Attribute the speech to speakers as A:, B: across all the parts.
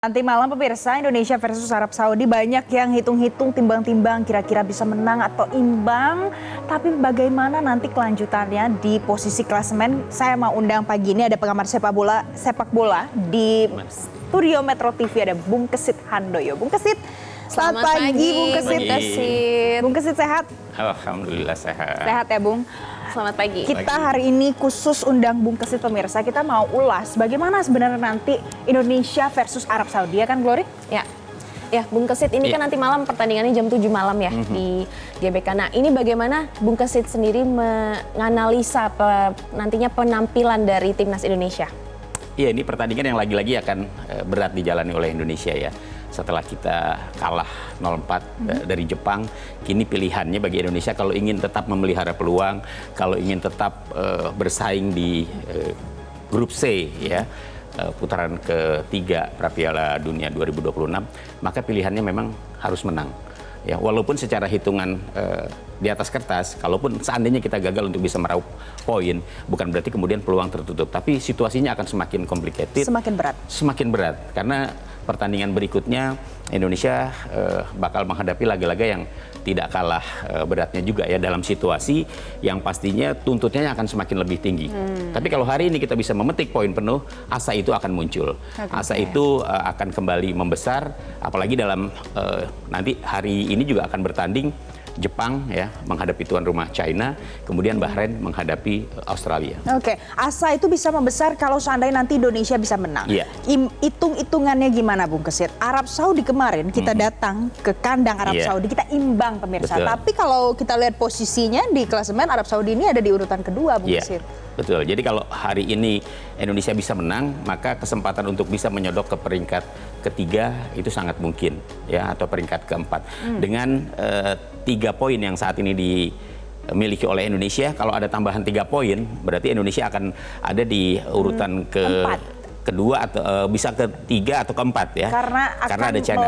A: Nanti malam pemirsa, Indonesia versus Arab Saudi banyak yang hitung-hitung timbang-timbang kira-kira bisa menang atau imbang. Tapi bagaimana nanti kelanjutannya di posisi klasemen? Saya mau undang pagi ini ada pengamat sepak bola di studio Metro TV, ada Bung Kesit Handoyo. Bung Kesit, selamat pagi Bung Kesit. Bung Kesit sehat?
B: Alhamdulillah sehat.
A: Sehat ya Bung?
C: Selamat pagi.
A: Kita hari ini khusus undang Bung Kesit pemirsa, kita mau ulas bagaimana sebenarnya nanti Indonesia versus Arab Saudi, ya kan Glory?
C: Ya, Bung Kesit ini kan nanti malam pertandingannya jam 7 malam ya di GBK. Nah ini bagaimana Bung Kesit sendiri menganalisa nantinya penampilan dari timnas Indonesia?
B: Iya, ini pertandingan yang lagi-lagi akan berat dijalani oleh Indonesia ya. Setelah kita kalah 0-4 dari Jepang, kini pilihannya bagi Indonesia kalau ingin tetap memelihara peluang, kalau ingin tetap bersaing di grup C ya, putaran ketiga Prapiala Dunia 2026, maka pilihannya memang harus menang. Ya, walaupun secara hitungan di atas kertas, kalaupun seandainya kita gagal untuk bisa meraup poin, bukan berarti kemudian peluang tertutup, tapi situasinya akan semakin complicated, semakin berat karena pertandingan berikutnya Indonesia bakal menghadapi laga-laga yang tidak kalah beratnya juga ya, dalam situasi yang pastinya tuntutnya akan semakin lebih tinggi. Tapi kalau hari ini kita bisa memetik poin penuh, asa itu akan muncul. Asa itu akan kembali membesar, apalagi dalam nanti hari ini juga akan bertanding Jepang ya menghadapi tuan rumah China, kemudian Bahrain menghadapi Australia.
A: Oke, asa itu bisa membesar kalau seandainya nanti Indonesia bisa menang.
B: Iya.
A: Hitung-hitungannya gimana Bung Kesit? Arab Saudi kemarin kita datang ke kandang Arab Saudi, kita imbang pemirsa.
B: Betul.
A: Tapi kalau kita lihat posisinya di klasemen, Arab Saudi ini ada di urutan kedua Bung Kesit.
B: Betul, jadi kalau hari ini Indonesia bisa menang, maka kesempatan untuk bisa menyodok ke peringkat ketiga itu sangat mungkin ya, atau peringkat keempat. Dengan 3 poin yang saat ini dimiliki oleh Indonesia, kalau ada tambahan 3 poin, berarti Indonesia akan ada di urutan kedua atau bisa ketiga atau keempat ya.
A: Karena
B: ada China.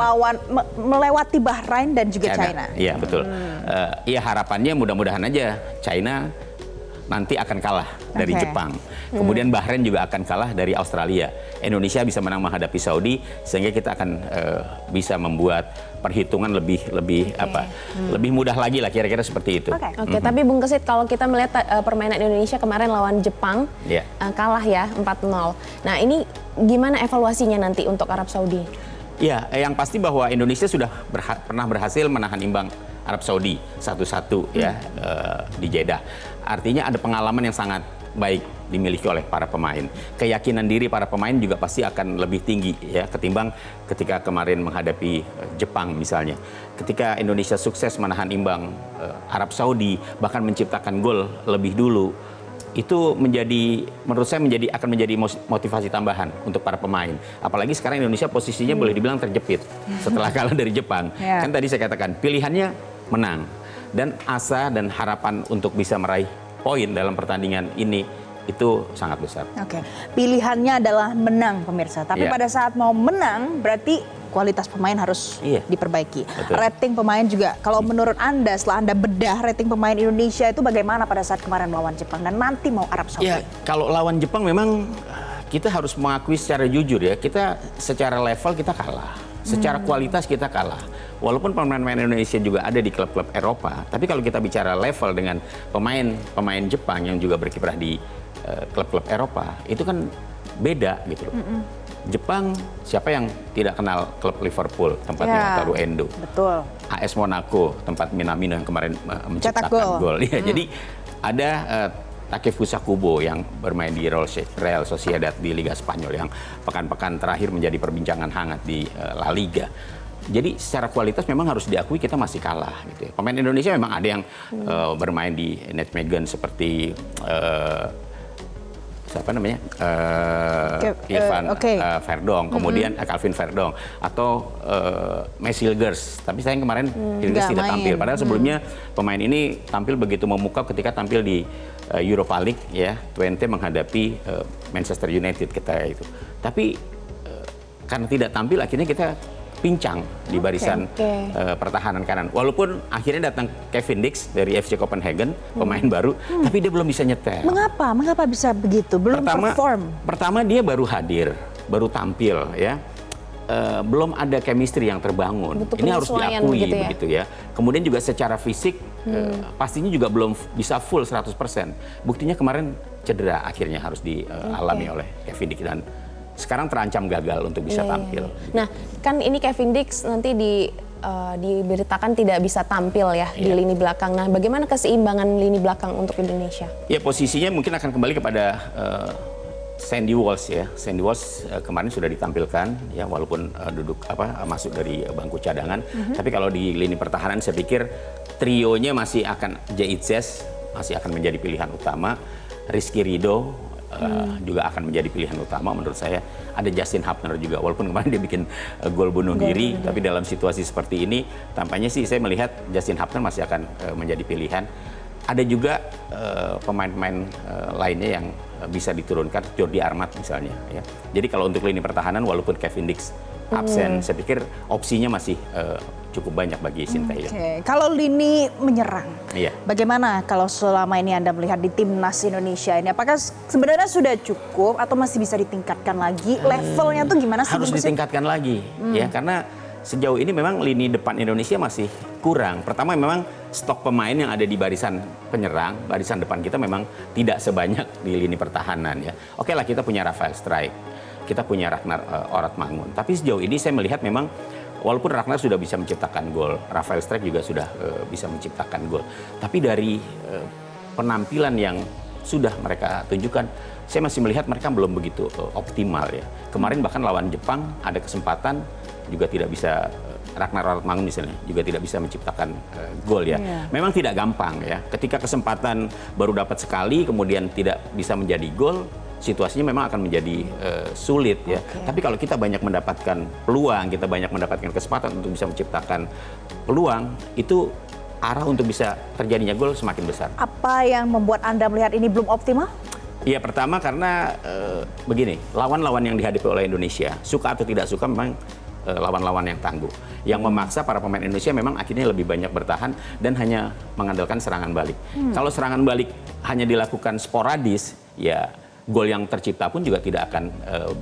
A: melewati Bahrain dan juga China.
B: Iya betul. Ya harapannya mudah-mudahan aja China nanti akan kalah dari Jepang. Kemudian Bahrain juga akan kalah dari Australia. Indonesia bisa menang menghadapi Saudi, sehingga kita akan bisa membuat perhitungan lebih mudah lagi lah, kira-kira seperti itu.
C: Oke, tapi Bung Kesit, kalau kita melihat permainan Indonesia kemarin lawan Jepang, kalah ya 4-0. Nah ini gimana evaluasinya nanti untuk Arab Saudi?
B: Ya, yang pasti bahwa Indonesia sudah pernah berhasil menahan imbang Arab Saudi 1-1 ya di Jeddah. Artinya ada pengalaman yang sangat baik dimiliki oleh para pemain. Keyakinan diri para pemain juga pasti akan lebih tinggi ya ketimbang ketika kemarin menghadapi Jepang misalnya. Ketika Indonesia sukses menahan imbang Arab Saudi, bahkan menciptakan gol lebih dulu, itu menurut saya akan menjadi motivasi tambahan untuk para pemain. Apalagi sekarang Indonesia posisinya boleh dibilang terjepit setelah kalah dari Jepang. Kan tadi saya katakan pilihannya menang, dan asa dan harapan untuk bisa meraih poin dalam pertandingan ini itu sangat besar.
A: Oke, pilihannya adalah menang pemirsa. Tapi pada saat mau menang berarti kualitas pemain harus diperbaiki.
B: Betul.
A: Rating pemain juga. Kalau menurut Anda, setelah Anda bedah rating pemain Indonesia itu bagaimana pada saat kemarin melawan Jepang dan nanti mau Arab Saudi?
B: Ya, kalau lawan Jepang memang kita harus mengakui secara jujur ya, kita secara level kita kalah. Secara kualitas kita kalah. Walaupun pemain-pemain Indonesia juga ada di klub-klub Eropa, tapi kalau kita bicara level dengan pemain Jepang yang juga berkiprah di klub-klub Eropa, itu kan beda gitu loh. Jepang, siapa yang tidak kenal klub Liverpool, tempatnya Wataru Endo.
A: Betul.
B: AS Monaco, tempat Minamino yang kemarin menciptakan gol. Ya, jadi ada Takefusa Kubo yang bermain di Real Sociedad di Liga Spanyol yang pekan-pekan terakhir menjadi perbincangan hangat di La Liga. Jadi secara kualitas memang harus diakui kita masih kalah gitu ya. Pemain Indonesia memang ada yang bermain di Nijmegen seperti siapa namanya? Irfan Verdong, kemudian Calvin Verdong atau Messi Hilgers. Tapi sayang kemarin Hilgers tidak tampil. Padahal sebelumnya pemain ini tampil begitu memukau ketika tampil di Europa League ya, Twente menghadapi Manchester United kita itu. Tapi karena tidak tampil akhirnya kita pincang di barisan pertahanan kanan. Walaupun akhirnya datang Kevin Dix dari FC Copenhagen, pemain baru, tapi dia belum bisa nyetel.
A: Mengapa? Mengapa bisa begitu? Belum perform?
B: Pertama dia baru hadir, baru tampil ya. belum ada chemistry yang terbangun.
C: Butuh
B: Ini harus
C: penyesuaian
B: diakui
C: begitu ya?
B: begitu ya. Kemudian juga secara fisik pastinya juga belum bisa full 100%. Buktinya kemarin cedera akhirnya harus dialami oleh Kevin Dix dan sekarang terancam gagal untuk bisa tampil.
C: Nah, kan ini Kevin Dix nanti diberitakan tidak bisa tampil ya di lini belakang. Nah, bagaimana keseimbangan lini belakang untuk Indonesia?
B: Ya posisinya mungkin akan kembali kepada Sandy Walsh ya. Sandy Walsh kemarin sudah ditampilkan ya walaupun masuk dari bangku cadangan. Tapi kalau di lini pertahanan saya pikir trionya masih akan Jaitzes masih akan menjadi pilihan utama. Rizky Ridho juga akan menjadi pilihan utama menurut saya. Ada Justin Hubner juga walaupun kemarin dia bikin gol bunuh diri, tapi dalam situasi seperti ini tampaknya sih saya melihat Justin Hubner masih akan menjadi pilihan. Ada juga pemain-pemain lainnya yang bisa diturunkan, Jordi Amat misalnya ya. Jadi kalau untuk lini pertahanan walaupun Kevin Dix absen, saya pikir opsinya masih cukup banyak bagi Sinteyong.
A: Oke, kalau lini menyerang, bagaimana kalau selama ini Anda melihat di timnas Indonesia ini? Apakah sebenarnya sudah cukup atau masih bisa ditingkatkan lagi? Levelnya tuh gimana sih?
B: Harus ditingkatkan lagi, ya karena sejauh ini memang lini depan Indonesia masih kurang. Pertama memang stok pemain yang ada di barisan penyerang, barisan depan kita memang tidak sebanyak di lini pertahanan ya. Oke lah kita punya Rafael Strijk, kita punya Ragnar Oratmangun. Tapi sejauh ini saya melihat memang walaupun Ragnar sudah bisa menciptakan gol, Rafael Strijk juga sudah bisa menciptakan gol. Tapi dari penampilan yang sudah mereka tunjukkan, saya masih melihat mereka belum begitu optimal ya. Kemarin bahkan lawan Jepang ada kesempatan juga tidak bisa, Ragnar Oratmangun misalnya juga tidak bisa menciptakan gol ya. Memang tidak gampang ya. Ketika kesempatan baru dapat sekali kemudian tidak bisa menjadi gol, situasinya memang akan menjadi sulit ya. Tapi kalau kita banyak mendapatkan peluang, kita banyak mendapatkan kesempatan untuk bisa menciptakan peluang, itu arah untuk bisa terjadinya gol semakin besar.
A: Apa yang membuat Anda melihat ini belum optimal?
B: Ya pertama karena begini, lawan-lawan yang dihadapi oleh Indonesia, suka atau tidak suka memang lawan-lawan yang tangguh. Yang memaksa para pemain Indonesia memang akhirnya lebih banyak bertahan dan hanya mengandalkan serangan balik. Kalau serangan balik hanya dilakukan sporadis, ya gol yang tercipta pun juga tidak akan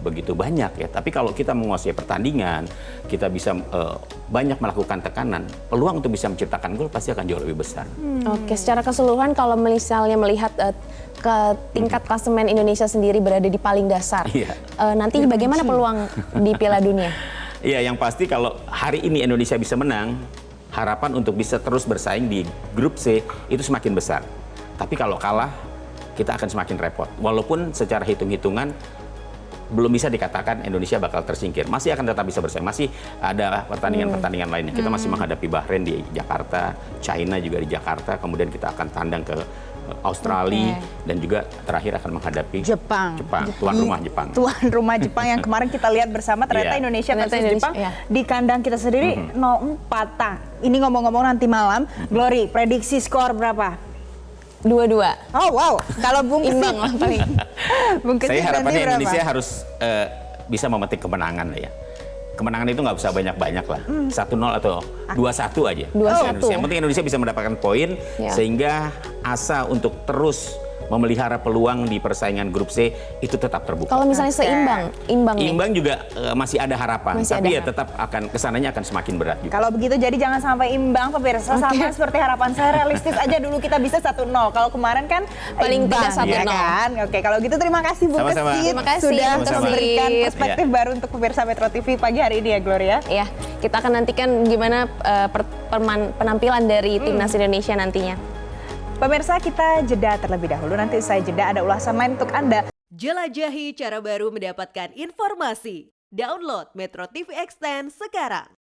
B: begitu banyak ya. Tapi kalau kita menguasai pertandingan, kita bisa banyak melakukan tekanan, peluang untuk bisa menciptakan gol pasti akan jauh lebih besar.
C: Oke, secara keseluruhan kalau misalnya melihat ke tingkat klasemen Indonesia sendiri berada di paling dasar, nanti bagaimana peluang di Piala Dunia?
B: Iya, yang pasti kalau hari ini Indonesia bisa menang, harapan untuk bisa terus bersaing di grup C itu semakin besar. Tapi kalau kalah, kita akan semakin repot. Walaupun secara hitung-hitungan belum bisa dikatakan Indonesia bakal tersingkir. Masih akan tetap bisa bersaing. Masih ada pertandingan-pertandingan lainnya. Kita masih menghadapi Bahrain di Jakarta, China juga di Jakarta. Kemudian kita akan tandang ke Australia dan juga terakhir akan menghadapi Jepang, tuan rumah Jepang.
A: Tuan rumah Jepang yang kemarin kita lihat bersama ternyata Indonesia versus Jepang di kandang kita sendiri 0-4. Ini ngomong-ngomong nanti malam, Glory, prediksi skor berapa?
C: 2-2.
A: Oh wow, kalau Bung
C: imbang lah paling.
B: Saya harapannya Indonesia harus bisa memetik kemenangan ya. Kemenangan itu nggak usah banyak-banyak lah, 1-0 atau 2-1 aja.
C: 2-1.
B: Yang penting Indonesia bisa mendapatkan poin sehingga asa untuk terus memelihara peluang di persaingan grup C itu tetap terbuka.
C: Kalau misalnya
B: imbang juga masih ada harapan, tapi ya tetap akan kesananya akan semakin berat juga.
A: Kalau begitu jadi jangan sampai imbang pemirsa, sama seperti harapan saya, realistis aja dulu kita bisa 1-0. Kalau kemarin kan
C: paling tidak 1-0
A: ya kan. Oke, kalau gitu terima kasih Bung Kesit sudah memberikan perspektif baru untuk pemirsa Metro TV pagi hari ini ya Gloria.
C: Iya, kita akan nantikan gimana penampilan dari timnas Indonesia nantinya.
A: Pemirsa, kita jeda terlebih dahulu. Nanti usai jeda ada ulasan lain untuk Anda.
D: Jelajahi cara baru mendapatkan informasi. Download Metro TV Extend sekarang.